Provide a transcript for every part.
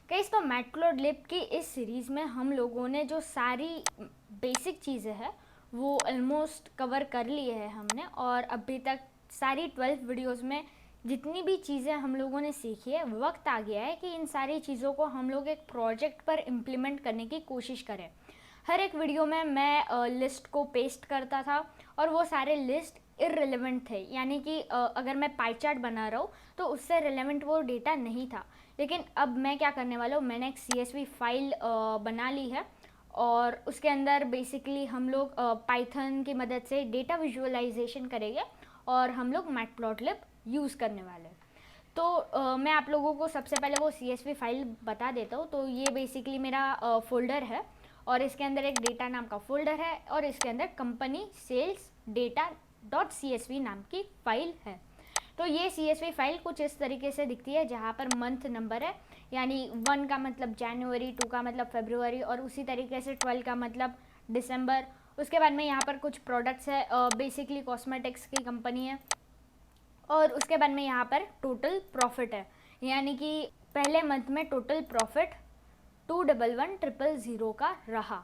Guys, तो matplotlib की इस सीरीज़ में हम लोगों ने जो सारी बेसिक चीज़ें हैं वो ऑलमोस्ट कवर कर लिए हैं हमने। और अभी तक सारी 12 वीडियोस में जितनी भी चीज़ें हम लोगों ने सीखी है, वक्त आ गया है कि इन सारी चीज़ों को हम लोग एक प्रोजेक्ट पर इम्प्लीमेंट करने की कोशिश करें। हर एक वीडियो में मैं लिस्ट को पेस्ट करता था और वो सारे लिस्ट इररिलेवेंट थे, यानी कि अगर मैं पाई चार्ट बना रहा हूँ तो उससे रिलेवेंट वो डेटा नहीं था। लेकिन अब मैं क्या करने वाला हूँ, मैंने एक CSV फाइल बना ली है और उसके अंदर बेसिकली हम लोग पाइथन की मदद से डेटा विजुअलाइजेशन करेंगे और हम लोग मैटप्लॉटलिब यूज़ करने वाले हैं। तो मैं आप लोगों को सबसे पहले वो CSV फाइल बता देता हूँ। तो ये बेसिकली मेरा फोल्डर है और इसके अंदर एक डेटा नाम का फोल्डर है और इसके अंदर company sales data dot CSV नाम की फाइल है। तो ये CSV फाइल कुछ इस तरीके से दिखती है, जहाँ पर मंथ नंबर है, यानी 1 का मतलब जनवरी, 2 का मतलब फरवरी और उसी तरीके से 12 का मतलब दिसंबर। उसके बाद में यहाँ पर कुछ प्रोडक्ट्स है, बेसिकली कॉस्मेटिक्स की कंपनी है। और उसके बाद में यहाँ पर टोटल प्रॉफिट है, यानी कि पहले मंथ में टोटल प्रॉफिट 211,100 का रहा।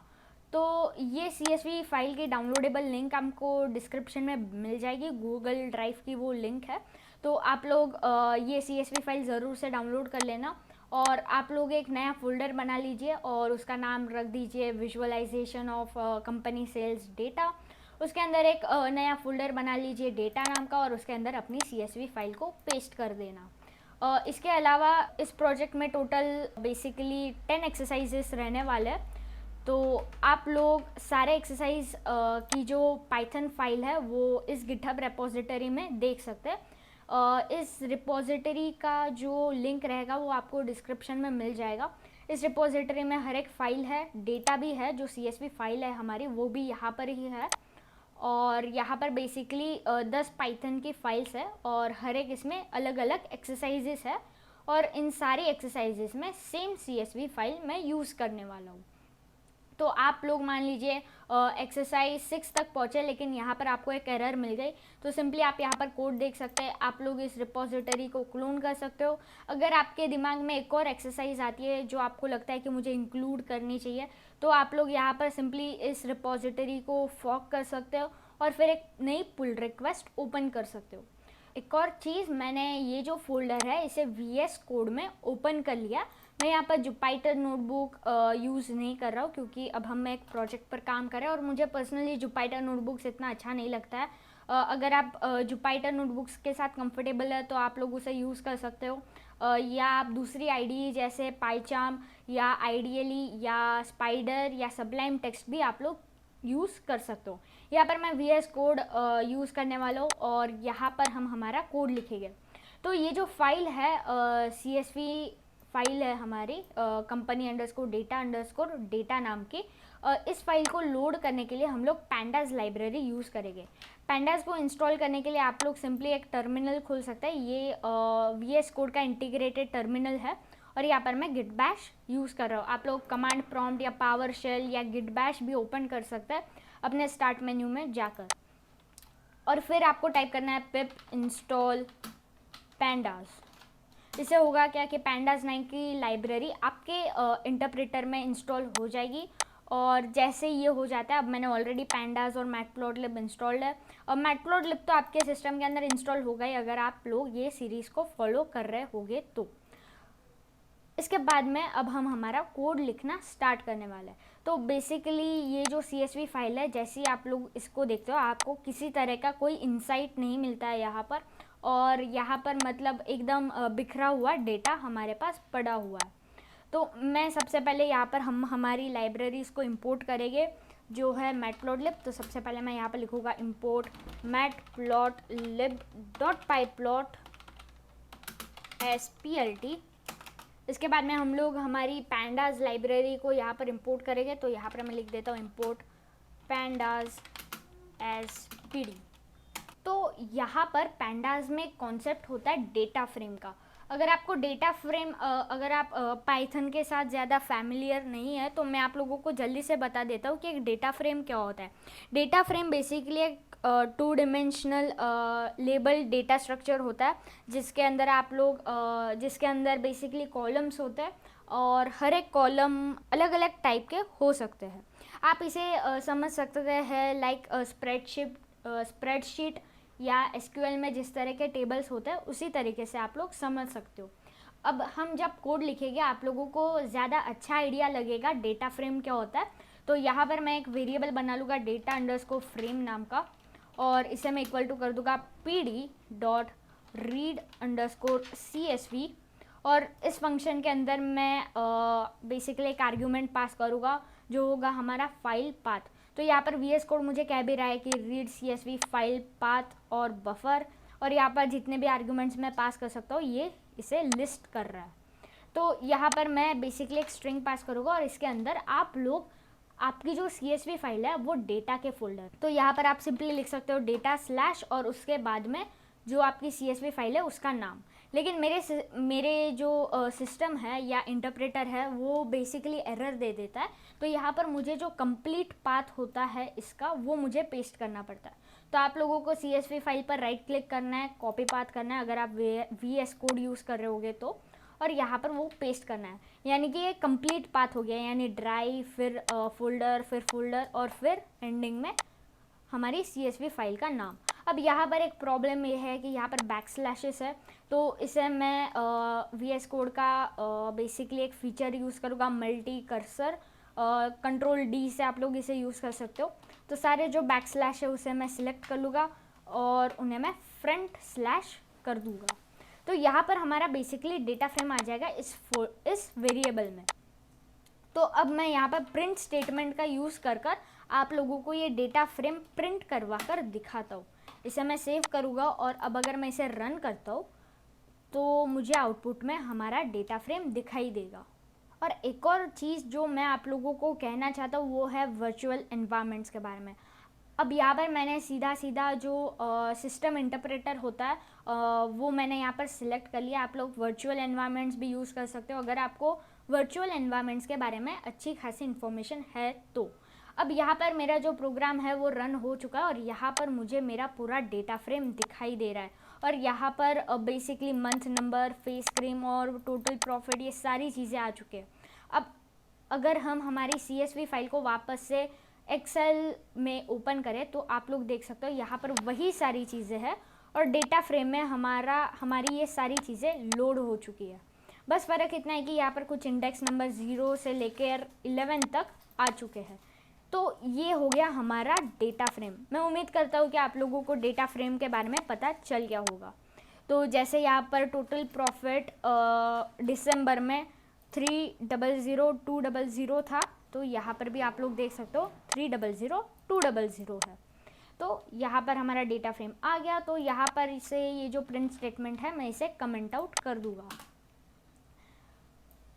तो ये CSV फाइल की डाउनलोडेबल लिंक आपको डिस्क्रिप्शन में मिल जाएगी, गूगल ड्राइव की वो लिंक है। तो आप लोग ये CSV फाइल ज़रूर से डाउनलोड कर लेना और आप लोग एक नया फोल्डर बना लीजिए और उसका नाम रख दीजिए visualisation of company sales data. उसके अंदर एक नया फोल्डर बना लीजिए डेटा नाम का और उसके अंदर अपनी CSV फाइल को पेस्ट कर देना। इसके अलावा इस प्रोजेक्ट में टोटल बेसिकली 10 एक्सरसाइजेस रहने वाले हैं। तो आप लोग सारे एक्सरसाइज की जो पाइथन फाइल है वो इस गिटहब रेपोजिटरी में देख सकते हैं। इस रिपोजिटरी का जो लिंक रहेगा वो आपको डिस्क्रिप्शन में मिल जाएगा। इस रिपोजिटरी में हर एक फाइल है, डेटा भी है, जो CSV फाइल है हमारी वो भी यहाँ पर ही है। और यहाँ पर बेसिकली 10 पाइथन की फाइल्स है और हर एक इसमें अलग अलग एक्सरसाइजेस है और इन सारी एक्सरसाइजेस में सेम CSV फाइल मैं यूज़ करने वाला हूँ। तो आप लोग मान लीजिए एक्सरसाइज 6 तक पहुँचे लेकिन यहाँ पर आपको एक एरर मिल गई, तो सिंपली आप यहाँ पर कोड देख सकते हैं। आप लोग इस रिपोजिटरी को क्लोन कर सकते हो। अगर आपके दिमाग में एक और एक्सरसाइज आती है जो आपको लगता है कि मुझे इंक्लूड करनी चाहिए, तो आप लोग यहाँ पर सिंपली इस रिपोजिटरी को फॉर्क कर सकते हो और फिर एक नई पुल रिक्वेस्ट ओपन कर सकते हो। एक और चीज़, मैंने ये जो फोल्डर है इसे VS कोड में ओपन कर लिया। मैं यहाँ पर जुपाइटर नोटबुक यूज़ नहीं कर रहा हूँ क्योंकि अब हम एक प्रोजेक्ट पर काम कर रहे हैं और मुझे पर्सनली जुपाइटर नोटबुक्स इतना अच्छा नहीं लगता है। अगर आप जुपाइटर नोटबुक्स के साथ कंफर्टेबल है तो आप लोग उसे यूज़ कर सकते हो, या आप दूसरी IDE जैसे पाइचार्म या आइडियली या स्पाइडर या सबलाइम टेक्स्ट भी आप लोग यूज़ कर सकते हो। यहाँ पर मैं VS कोड यूज़ करने वाला हूँ और यहाँ पर हम हमारा कोड लिखेंगे। तो ये जो फाइल है CSV फाइल है हमारी कंपनी अंडरस्कोर डेटा नाम की। इस फाइल को लोड करने के लिए हम लोग पैंडाज लाइब्रेरी यूज़ करेंगे। पैंडाज को इंस्टॉल करने के लिए आप लोग सिंपली एक टर्मिनल खोल सकते हैं। ये VS कोड का इंटीग्रेटेड टर्मिनल है और यहाँ पर मैं गिट बैश यूज़ कर रहा हूँ। आप लोग कमांड प्रॉम्प्ट या पावर शेल या गिट बैश भी ओपन कर सकते हैं अपने स्टार्ट मेन्यू में जाकर। और फिर आपको टाइप करना है पिप इंस्टॉल पैंडाज। इससे होगा क्या कि पैंडाज 9 की लाइब्रेरी आपके इंटरप्रेटर में इंस्टॉल हो जाएगी। और जैसे ये हो जाता है, अब मैंने ऑलरेडी पैंडाज और मैटप्लॉटलिब इंस्टॉल्ड है और मैटप्लॉटलिब तो आपके सिस्टम के अंदर इंस्टॉल होगा ही अगर आप लोग ये सीरीज़ को फॉलो कर रहे होगे तो। इसके बाद में अब हम हमारा कोड लिखना स्टार्ट करने वाले हैं। तो बेसिकली ये जो CSV फाइल है, जैसे ही आप लोग इसको देखते हो आपको किसी तरह का कोई इंसाइट नहीं मिलता है यहाँ पर। और यहाँ पर मतलब एकदम बिखरा हुआ डेटा हमारे पास पड़ा हुआ है। तो मैं सबसे पहले यहाँ पर हम हमारी लाइब्रेरीज को इंपोर्ट करेंगे जो है मैटप्लॉटलिब। तो सबसे पहले मैं यहाँ पर लिखूँगा import matplotlib dot pyplot SPLT। इसके बाद में हम लोग हमारी पैंडाज लाइब्रेरी को यहाँ पर इंपोर्ट करेंगे। तो यहाँ पर मैं लिख देता हूँ इंपोर्ट पैंडाज SPD। तो यहाँ पर पैंडाज में कॉन्सेप्ट होता है डेटा फ्रेम का। अगर आपको डेटा फ्रेम अगर आप पाइथन के साथ ज़्यादा फैमिलियर नहीं है तो मैं आप लोगों को जल्दी से बता देता हूँ कि एक डेटा फ्रेम क्या होता है। डेटा फ्रेम बेसिकली एक two dimensional label data structure होता है, जिसके अंदर आप लोग जिसके अंदर बेसिकली कॉलम्स होते हैं और हर एक कॉलम अलग अलग टाइप के हो सकते हैं। आप इसे समझ सकते हैं लाइक स्प्रेडशीट या एसक्यूएल में जिस तरह के टेबल्स होते हैं उसी तरीके से आप लोग समझ सकते हो। अब हम जब कोड लिखेंगे आप लोगों को ज़्यादा अच्छा आइडिया लगेगा डेटा फ्रेम क्या होता है। तो यहाँ पर मैं एक वेरिएबल बना लूँगा डेटा अंडरस्कोर फ्रेम नाम का, और इसे मैं इक्वल टू कर दूँगा pd.read_csv, और इस फंक्शन के अंदर मैं बेसिकली एक आर्ग्यूमेंट पास करूँगा जो होगा हमारा फाइल पाथ। तो यहाँ पर VS कोड मुझे कह भी रहा है कि रीड CSV फाइल पाथ और बफर, और यहाँ पर जितने भी आर्ग्यूमेंट्स मैं पास कर सकता हूँ ये इसे लिस्ट कर रहा है। तो यहाँ पर मैं बेसिकली एक स्ट्रिंग पास करूँगा और इसके अंदर आप लोग आपकी जो CSV फाइल है वो डेटा के फोल्डर, तो यहाँ पर आप सिंपली लिख सकते हो डेटा स्लैश और उसके बाद में जो आपकी CSV फाइल है उसका नाम। लेकिन मेरे जो सिस्टम है या इंटरप्रेटर है वो बेसिकली एरर दे देता है, तो यहाँ पर मुझे जो कंप्लीट पाथ होता है इसका वो मुझे पेस्ट करना पड़ता है। तो आप लोगों को CSV फाइल पर राइट क्लिक करना है, कॉपी पाथ करना है अगर आप VS कोड यूज़ कर रहे होगे तो, और यहाँ पर वो पेस्ट करना है। यानी कि ये कंप्लीट पाथ हो गया, यानी ड्राइव फिर फोल्डर और फिर एंडिंग में हमारी CSV फाइल का नाम। अब यहाँ पर एक प्रॉब्लम ये है कि यहाँ पर बैकस्लैशेस है, तो इसे मैं VS कोड का बेसिकली एक फ़ीचर यूज़ करूँगा मल्टी कर्सर, कंट्रोल D से आप लोग इसे यूज़ कर सकते हो। तो सारे जो बैकस्लैश है उसे मैं सिलेक्ट कर लूँगा और उन्हें मैं फ्रंट स्लैश कर दूँगा। तो यहाँ पर हमारा बेसिकली डेटा फ्रेम आ जाएगा इस वेरिएबल में। तो अब मैं यहाँ पर प्रिंट स्टेटमेंट का यूज़ कर आप लोगों को ये डेटा फ्रेम प्रिंट करवा कर दिखाता हूँ। इसे मैं सेव करूँगा और अब अगर मैं इसे रन करता हूँ तो मुझे आउटपुट में हमारा डेटा फ्रेम दिखाई देगा। और एक और चीज़ जो मैं आप लोगों को कहना चाहता हूँ वो है वर्चुअल एनवायरनमेंट्स के बारे में। अब यहाँ पर मैंने सीधा जो सिस्टम इंटरप्रेटर होता है वो मैंने यहाँ पर सिलेक्ट कर लिया। आप लोग वर्चुअल एनवायरनमेंट्स भी यूज़ कर सकते हो अगर आपको वर्चुअल एनवायरनमेंट्स के बारे में अच्छी खासी इन्फॉर्मेशन है तो। अब यहाँ पर मेरा जो प्रोग्राम है वो रन हो चुका है और यहाँ पर मुझे मेरा पूरा डेटा फ्रेम दिखाई दे रहा है। और यहाँ पर basically month number, face cream और टोटल प्रॉफिट ये सारी चीज़ें आ चुके हैं। अब अगर हम हमारी CSV फाइल को वापस से एक्सेल में ओपन करें तो आप लोग देख सकते हो यहाँ पर वही सारी चीज़ें हैं और डेटा फ्रेम में हमारी ये सारी चीज़ें लोड हो चुकी है। बस फ़र्क इतना है कि यहाँ पर कुछ इंडेक्स नंबर 0 से लेकर 11 तक आ चुके हैं। तो ये हो गया हमारा डेटा फ्रेम। मैं उम्मीद करता हूँ कि आप लोगों को डेटा फ्रेम के बारे में पता चल गया होगा। तो जैसे यहाँ पर टोटल प्रॉफिट दिसंबर में 3000200 था, तो यहाँ पर भी आप लोग देख सकते हो 3000200 है। तो यहाँ पर हमारा डेटा फ्रेम आ गया। तो यहाँ पर इसे ये जो प्रिंट स्टेटमेंट है मैं इसे कमेंट आउट कर दूँगा।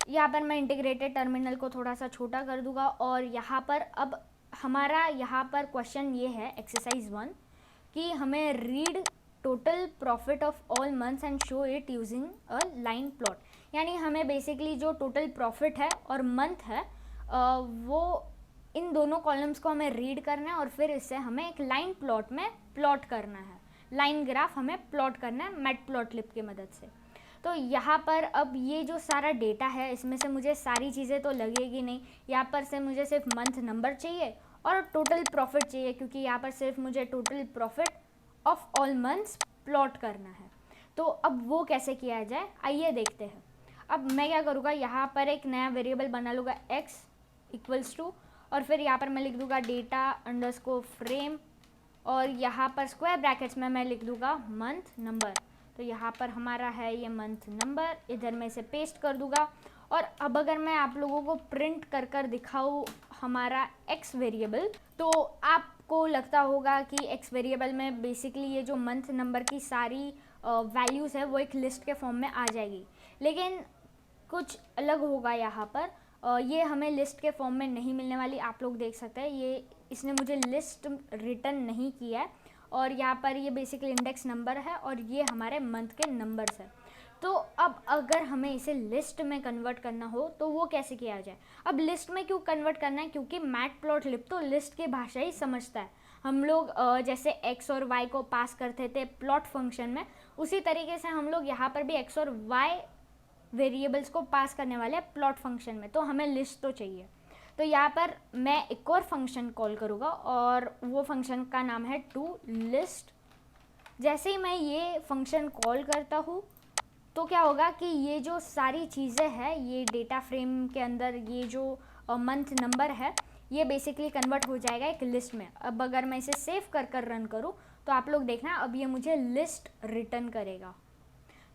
यहाँ पर मैं इंटीग्रेटेड टर्मिनल को थोड़ा सा छोटा कर दूंगा और यहाँ पर अब हमारा यहाँ पर क्वेश्चन ये है एक्सरसाइज 1 कि हमें read total profit of all months and show it using a line plot. यानी हमें बेसिकली जो टोटल प्रॉफिट है और मंथ है वो इन दोनों कॉलम्स को हमें रीड करना है और फिर इससे हमें एक लाइन प्लॉट में प्लॉट करना है। लाइन ग्राफ हमें प्लॉट करना है मैटप्लॉटलिब की मदद से। तो यहाँ पर अब ये जो सारा डेटा है इसमें से मुझे सारी चीज़ें तो लगेगी नहीं। यहाँ पर से मुझे सिर्फ मंथ नंबर चाहिए और टोटल प्रॉफिट चाहिए, क्योंकि यहाँ पर सिर्फ मुझे total profit of all months plot करना है। तो अब वो कैसे किया जाए आइए देखते हैं। अब मैं क्या करूँगा, यहाँ पर एक नया वेरिएबल बना लूँगा x = और फिर यहाँ पर मैं लिख दूँगा डेटा अंडरस्कोर फ्रेम और यहाँ पर स्क्वायर ब्रैकेट्स में मैं लिख दूँगा मंथ नंबर। तो यहाँ पर हमारा है ये मंथ नंबर, इधर मैं इसे पेस्ट कर दूँगा। और अब अगर मैं आप लोगों को प्रिंट कर दिखाऊँ हमारा x वेरिएबल, तो आपको लगता होगा कि x वेरिएबल में बेसिकली ये जो मंथ नंबर की सारी वैल्यूज़ है वो एक लिस्ट के फॉर्म में आ जाएगी। लेकिन कुछ अलग होगा यहाँ पर, ये हमें लिस्ट के फॉर्म में नहीं मिलने वाली। आप लोग देख सकते हैं इसने मुझे लिस्ट रिटर्न नहीं किया है और यहाँ पर ये बेसिकली इंडेक्स नंबर है और ये हमारे मंथ के नंबर्स है। तो अब अगर हमें इसे लिस्ट में कन्वर्ट करना हो तो वो कैसे किया जाए। अब लिस्ट में क्यों कन्वर्ट करना है, क्योंकि मैटप्लॉटलिब तो लिस्ट की भाषा ही समझता है। हम लोग जैसे x और y को पास करते थे प्लॉट फंक्शन में, उसी तरीके से हम लोग यहाँ पर भी x और y वेरिएबल्स को पास करने वाले हैं प्लॉट फंक्शन में, तो हमें लिस्ट तो चाहिए। तो यहाँ पर मैं एक और फंक्शन कॉल करूँगा और वो फंक्शन का नाम है टू लिस्ट। जैसे ही मैं ये फंक्शन कॉल करता हूँ तो क्या होगा कि ये जो सारी चीज़ें हैं, ये डेटा फ्रेम के अंदर ये जो मंथ नंबर है, ये बेसिकली कन्वर्ट हो जाएगा एक लिस्ट में। अब अगर मैं इसे सेव कर कर रन करूँ तो आप लोग देखना, अब ये मुझे लिस्ट रिटर्न करेगा।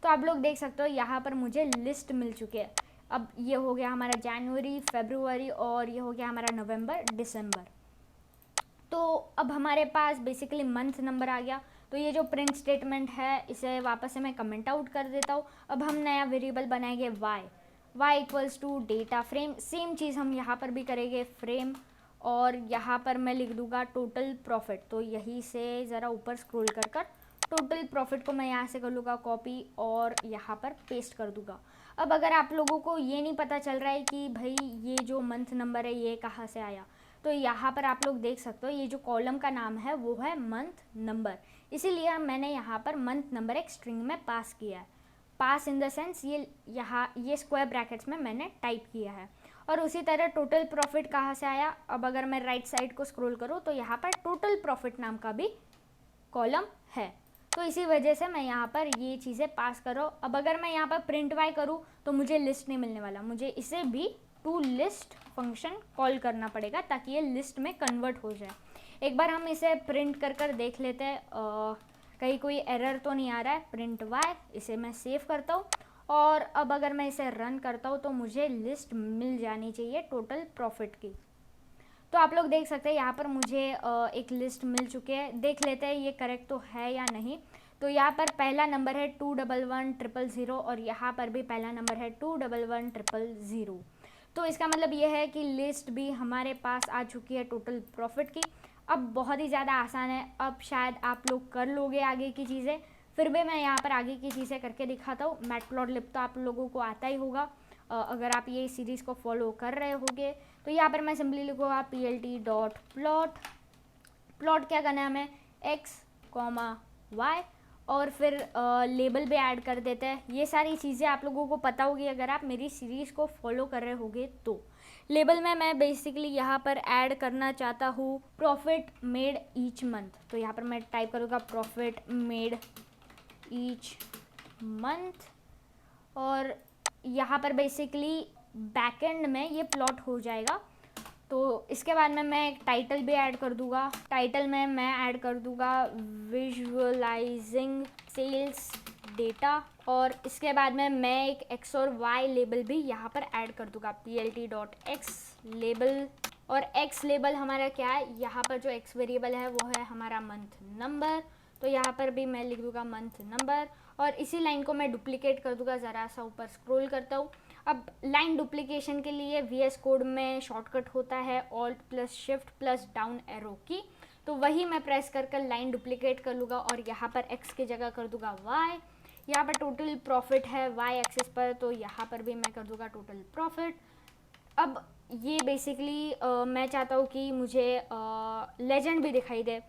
तो आप लोग देख सकते हो यहाँ पर मुझे लिस्ट मिल चुकी है। अब ये हो गया हमारा जनवरी, फरवरी और ये हो गया हमारा नवंबर, दिसंबर। तो अब हमारे पास बेसिकली मंथ नंबर आ गया। तो ये जो प्रिंट स्टेटमेंट है इसे वापस से मैं कमेंट आउट कर देता हूँ। अब हम नया वेरिएबल बनाएंगे y equals to data frame. Same चीज़ हम यहाँ पर भी करेंगे, फ्रेम, और यहाँ पर मैं लिख दूँगा टोटल प्रॉफिट। तो यहीं से ज़रा ऊपर स्क्रॉल कर कर टोटल प्रॉफिट को मैं यहाँ से कर लूँगा कॉपी और यहाँ पर पेस्ट कर दूँगा। अब अगर आप लोगों को ये नहीं पता चल रहा है कि भाई ये जो मंथ नंबर है ये कहाँ से आया, तो यहाँ पर आप लोग देख सकते हो ये जो कॉलम का नाम है वो है मंथ नंबर, इसीलिए मैंने यहाँ पर मंथ नंबर एक स्ट्रिंग में पास किया है। पास इन द सेंस ये स्क्वायर ब्रैकेट्स में मैंने टाइप किया है। और उसी तरह टोटल प्रॉफिट कहाँ से आया, अब अगर मैं राइट साइड को स्क्रॉल करूँ तो यहाँ पर टोटल प्रॉफिट नाम का भी कॉलम है। तो इसी वजह से मैं यहाँ पर ये चीज़ें पास करो। अब अगर मैं यहाँ पर प्रिंट वाई करूँ तो मुझे लिस्ट नहीं मिलने वाला, मुझे इसे भी टू लिस्ट फंक्शन कॉल करना पड़ेगा ताकि ये लिस्ट में कन्वर्ट हो जाए। एक बार हम इसे प्रिंट कर कर देख लेते हैं, कहीं कोई एरर तो नहीं आ रहा है। प्रिंट वाई, इसे मैं सेव करता हूँ और अब अगर मैं इसे रन करता हूँ तो मुझे लिस्ट मिल जानी चाहिए टोटल प्रॉफिट की। तो आप लोग देख सकते हैं यहाँ पर मुझे एक लिस्ट मिल चुकी है। देख लेते हैं ये करेक्ट तो है या नहीं। तो यहाँ पर पहला नंबर है 21110 और यहाँ पर भी पहला नंबर है 21110। तो इसका मतलब ये है कि लिस्ट भी हमारे पास आ चुकी है टोटल प्रॉफिट की। अब बहुत ही ज़्यादा आसान है, अब शायद आप लोग कर लोगे आगे की चीज़ें, फिर भी मैं यहाँ पर आगे की चीज़ें करके दिखाता हूँ। मैटप्लॉटलिब तो आप लोगों को आता ही होगा अगर आप ये सीरीज़ को फॉलो कर रहे होंगे। तो यहाँ पर मैं सिंपली लिखूँगा plt.plot। प्लॉट क्या करना है हमें, x, y, और फिर लेबल भी ऐड कर देते हैं। ये सारी चीज़ें आप लोगों को पता होगी अगर आप मेरी सीरीज़ को फॉलो कर रहे होंगे। तो लेबल में मैं बेसिकली यहाँ पर ऐड करना चाहता हूँ प्रॉफिट मेड ईच मंथ। तो यहाँ पर मैं टाइप करूँगा प्रॉफिट मेड ईच मंथ, और यहाँ पर बेसिकली बैकएंड में ये प्लॉट हो जाएगा। तो इसके बाद में मैं एक टाइटल भी ऐड कर दूँगा। टाइटल में मैं ऐड कर दूँगा विजुअलाइजिंग सेल्स डेटा, और इसके बाद में मैं एक x और y लेबल भी यहाँ पर ऐड कर दूँगा plt.x लेबल। और x लेबल हमारा क्या है, यहाँ पर जो x वेरिएबल है वो है हमारा मंथ नंबर। तो यहाँ पर भी मैं लिख दूँगा मंथ नंबर, और इसी लाइन को मैं डुप्लीकेट कर दूँगा। ज़रा सा ऊपर स्क्रॉल करता हूँ। अब लाइन डुप्लीकेशन के लिए VS कोड में शॉर्टकट होता है Alt+Shift+डाउन एरो की, तो वही मैं प्रेस कर कर लाइन डुप्लीकेट कर लूँगा और यहाँ पर x की जगह कर दूँगा y। यहाँ पर टोटल प्रॉफिट है y एक्सिस पर, तो यहाँ पर भी मैं कर दूँगा टोटल प्रॉफिट। अब ये बेसिकली मैं चाहता हूँ कि मुझे लेजेंड भी दिखाई दे,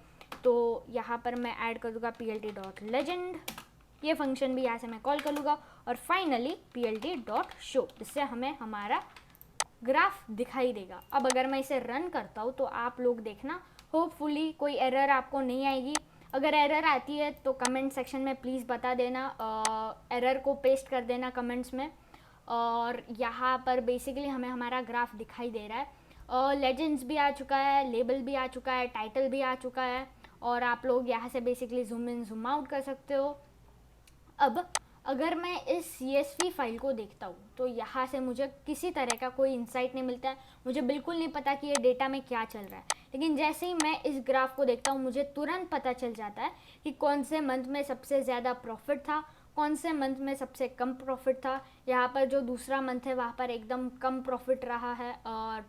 तो यहाँ पर मैं ऐड कर दूँगा plt.legend। ये फंक्शन भी यहाँ से मैं कॉल कर लूँगा, और फाइनली plt.show, इससे हमें हमारा ग्राफ दिखाई देगा। अब अगर मैं इसे रन करता हूँ तो आप लोग देखना, होपफुली कोई एरर आपको नहीं आएगी। अगर एरर आती है तो कमेंट सेक्शन में प्लीज़ बता देना, एरर को पेस्ट कर देना कमेंट्स में। और यहाँ पर बेसिकली हमें हमारा ग्राफ दिखाई दे रहा है। लेजेंड्स भी आ चुका है, लेबल भी आ चुका है, टाइटल भी आ चुका है, और आप लोग यहाँ से basically zoom in zoom out कर सकते हो। अब अगर मैं इस CSV फाइल को देखता हूँ तो यहाँ से मुझे किसी तरह का कोई इंसाइट नहीं मिलता है, मुझे बिल्कुल नहीं पता कि ये डेटा में क्या चल रहा है। लेकिन जैसे ही मैं इस ग्राफ को देखता हूँ मुझे तुरंत पता चल जाता है कि कौन से मंथ में सबसे ज़्यादा प्रॉफिट था, कौन से मंथ में सबसे कम प्रॉफिट था। यहाँ पर जो दूसरा मंथ है वहाँ पर एकदम कम प्रॉफिट रहा है,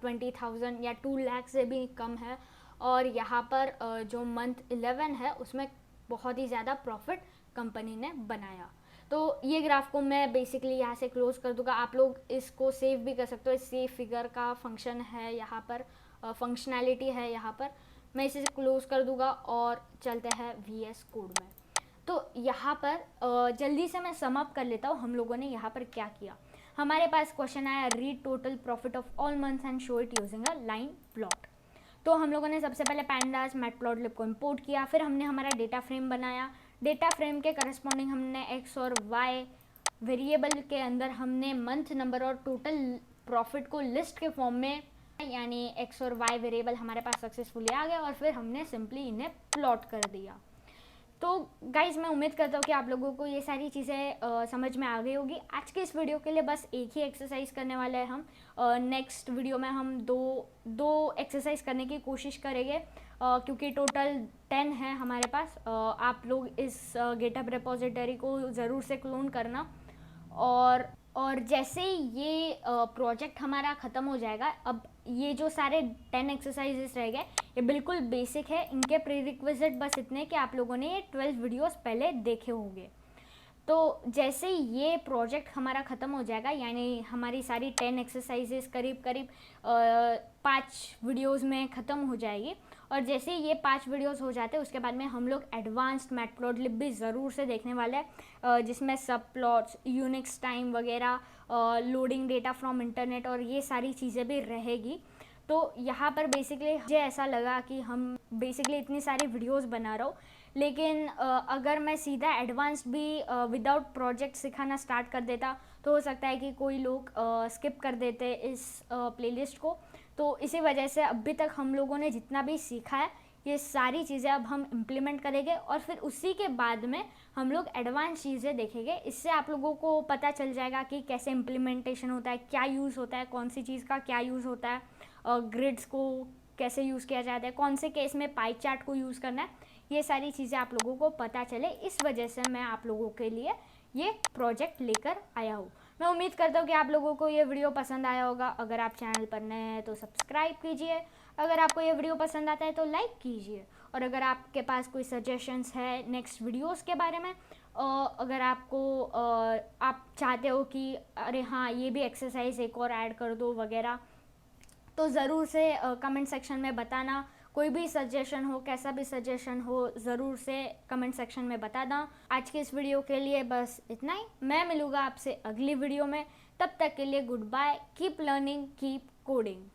20,000 या 2 लाख से भी कम है। और यहाँ पर जो मंथ 11 है उसमें बहुत ही ज़्यादा प्रॉफिट कंपनी ने बनाया। तो ये ग्राफ को मैं बेसिकली यहाँ से क्लोज कर दूँगा। आप लोग इसको सेव भी कर सकते हो, सेव फिगर का फंक्शन है यहाँ पर, फंक्शनैलिटी है यहाँ पर। मैं इसे क्लोज कर दूंगा और चलते हैं VS कोड में। तो यहाँ पर जल्दी से मैं सम अप कर लेता हूँ हम लोगों ने यहाँ पर क्या किया। हमारे पास क्वेश्चन आया read total profit of all months and show it using a line plot. तो हम लोगों ने सबसे पहले पैंडास मैटप्लॉटलिब को इंपोर्ट किया, फिर हमने हमारा डेटा फ्रेम बनाया। डेटा फ्रेम के करस्पॉन्डिंग हमने x और y वेरिएबल के अंदर हमने मंथ नंबर और टोटल प्रॉफिट को लिस्ट के फॉर्म में, यानी x और y वेरिएबल हमारे पास सक्सेसफुली आ गया और फिर हमने सिंपली इन्हें प्लॉट कर दिया। तो गाइज मैं उम्मीद करता हूँ कि आप लोगों को ये सारी चीज़ें समझ में आ गई होगी। आज के इस वीडियो के लिए बस एक ही एक्सरसाइज करने वाले हैं हम। नेक्स्ट वीडियो में हम दो एक्सरसाइज करने की कोशिश करेंगे, क्योंकि टोटल 10 है हमारे पास। आप लोग इस गिटहब रिपोजिटरी को ज़रूर से क्लोन करना। और जैसे ये प्रोजेक्ट हमारा ख़त्म हो जाएगा, अब ये जो सारे 10 एक्सरसाइजेस रह गए ये बिल्कुल बेसिक है। इनके प्रीरिक्विजिट बस इतने कि आप लोगों ने ये 12 वीडियोस पहले देखे होंगे। तो जैसे ये प्रोजेक्ट हमारा ख़त्म हो जाएगा, यानी हमारी सारी 10 एक्सरसाइजेस करीब 5 वीडियोस में ख़त्म हो जाएगी। और जैसे ये 5 वीडियोस हो जाते हैं उसके बाद में हम लोग एडवांस्ड मैटप्लॉटलिब भी ज़रूर से देखने वाले हैं, जिसमें सब प्लॉट्स, यूनिक्स टाइम वगैरह, लोडिंग डेटा फ्रॉम इंटरनेट और ये सारी चीज़ें भी रहेगी। तो यहाँ पर बेसिकली मुझे ऐसा लगा कि हम बेसिकली इतनी सारी वीडियोस बना रहा हूँ, लेकिन अगर मैं सीधा एडवांस्ड भी विदाउट प्रोजेक्ट सिखाना स्टार्ट कर देता तो हो सकता है कि कोई लोग स्किप कर देते इस प्लेलिस्ट को। तो इसी वजह से अभी तक हम लोगों ने जितना भी सीखा है ये सारी चीज़ें अब हम इम्प्लीमेंट करेंगे और फिर उसी के बाद में हम लोग एडवांस चीज़ें देखेंगे। इससे आप लोगों को पता चल जाएगा कि कैसे इम्प्लीमेंटेशन होता है, क्या यूज़ होता है, कौन सी चीज़ का क्या यूज़ होता है, ग्रिड्स को कैसे यूज़ किया जाता है, कौन से केस में पाई चार्ट को यूज़ करना है, ये सारी चीज़ें आप लोगों को पता चले। इस वजह से मैं आप लोगों के लिए ये प्रोजेक्ट लेकर आया हूँ। मैं उम्मीद करता हूँ कि आप लोगों को ये वीडियो पसंद आया होगा। अगर आप चैनल पर नए हैं तो सब्सक्राइब कीजिए, अगर आपको ये वीडियो पसंद आता है तो लाइक कीजिए, और अगर आपके पास कोई सजेशंस है नेक्स्ट वीडियोस के बारे में, अगर आप चाहते हो कि अरे हाँ ये भी एक्सरसाइज एक और ऐड कर दो वगैरह, तो ज़रूर से कमेंट सेक्शन में बताना। कोई भी सजेशन हो, कैसा भी सजेशन हो, ज़रूर से कमेंट सेक्शन में बताना। आज के इस वीडियो के लिए बस इतना ही। मैं मिलूँगा आपसे अगली वीडियो में, तब तक के लिए good bye. Keep learning, keep coding.